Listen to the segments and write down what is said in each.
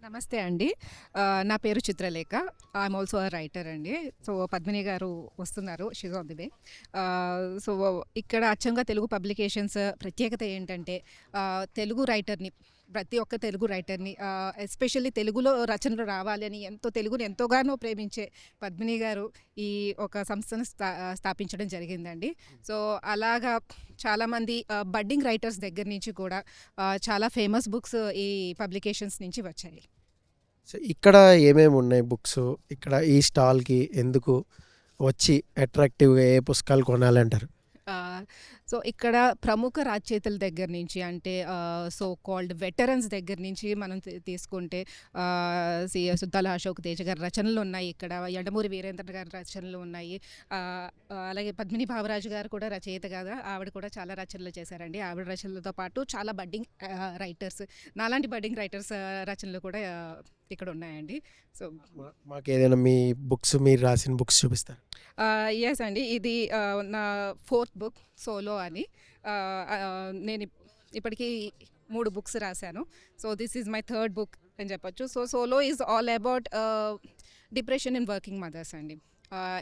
నమస్తే అండి. నా పేరు Chitralekha. I'm also a writer అండి. సో, పద్మిని గారు వస్తున్నారు. She is on the way. So, ఇక్కడ అచ్చంగా తెలుగు పబ్లికేషన్స్ ప్రత్యేకత ఏంటంటే తెలుగు రైటర్‌ని ప్రతి ఒక్క తెలుగు రైటర్‌ని ఎస్పెషల్లీ తెలుగులో రచనలు రావాలని తెలుగుని ఎంతోగానో ప్రేమించే పద్మిని గారు ఈ ఒక సంస్థను స్థాపించడం జరిగిందండి. సో, అలాగా చాలామంది బడ్డింగ్ రైటర్స్ దగ్గర నుంచి కూడా చాలా ఫేమస్ బుక్స్ ఈ పబ్లికేషన్స్ నుంచి వచ్చాయి. సో, ఇక్కడ ఏమేమి ఉన్నాయి బుక్స్? ఇక్కడ ఈ స్టాల్‌కి ఎందుకు వచ్చి అట్రాక్టివ్‌గా ఏ పుస్తకాలు కొనాలంటారు? ఆహ్, సో, ఇక్కడ ప్రముఖ రచయితల దగ్గర నుంచి అంటే సో కాల్డ్ వెటరన్స్ దగ్గర నుంచి మనం తీసుకుంటే సుద్దాల అశోక్ తేజ గారి రచనలు ఉన్నాయి ఇక్కడ. యండమూరి వీరేంద్ర గారి రచనలు ఉన్నాయి. అలాగే పద్మిని భావరాజు గారు కూడా రచయిత కదా! ఆవిడ కూడా చాలా రచనలు చేశారండి. ఆవిడ రచనలతో పాటు చాలా బడ్డింగ్ రైటర్స్ నాలాంటి బడ్డింగ్ రైటర్స్ రచనలు కూడా ఇక్కడ ఉన్నాయండి. సో, మాకేదైనా మీ బుక్స్ మీరు రాసిన బుక్స్ చూపిస్తారా? యెస్ అండి. ఇది నా ఫోర్త్ బుక్ 'సోలో' అని. నేను ఇప్పటికి 3 బుక్స్ రాశాను. So, this is my third book అని చెప్పొచ్చు. So, 'Solo' is all about depression in working mothers అండి.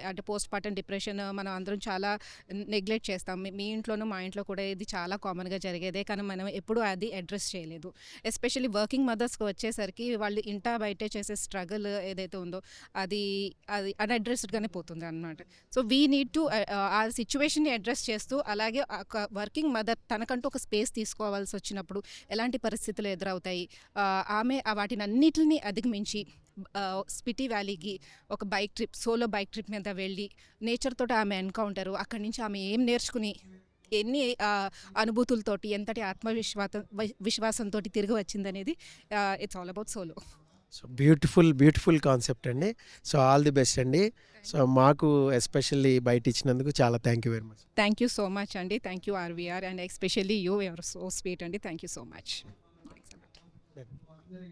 అంటే పోస్ట్ పార్టమ్ డిప్రెషన్ మనం అందరం చాలా నెగ్లెక్ట్ చేస్తాం. మీ ఇంట్లోనూ మా ఇంట్లో కూడా ఇది చాలా కామన్‌గా జరిగేదే. కానీ మనం ఎప్పుడూ అది అడ్రెస్ చేయలేదు. ఎస్పెషల్లీ వర్కింగ్ మదర్స్‌కి వచ్చేసరికి వాళ్ళు ఇంటా బయటే చేసే స్ట్రగుల్ ఏదైతే ఉందో అది అది అన్‌అడ్రెస్డ్‌గానే పోతుందనమాట. సో, వీ నీడ్ టు ఆ సిట్యుయేషన్‌ని అడ్రెస్ చేస్తూ అలాగే ఒక వర్కింగ్ మదర్ తనకంటూ ఒక స్పేస్ తీసుకోవాల్సొచ్చినప్పుడు ఎలాంటి పరిస్థితులు ఎదురవుతాయి? ఆమె వాటినన్నిటిని అధిగమించి స్పిటి వ్యాలీకి ఒక సోలో బైక్ ట్రిప్ మీద వెళ్ళి నేచర్ తోటి ఆమె ఎన్కౌంటరు. అక్కడి నుంచి ఆమె ఏం నేర్చుకుని ఎన్ని అనుభూతులతోటి ఎంతటి విశ్వాసంతోటి తిరిగి వచ్చిందనేది it's all about solo. So, beautiful concept అండి. సో, ఆల్ ది బెస్ట్ అండి. సో, మాకు ఎస్పెషల్లీ బయట ఇచ్చినందుకు చాలా thank you very much. Thank you so much అండి. Thank you RVR and especially you are so sweet అండి. Thank you so much. Thanks allot.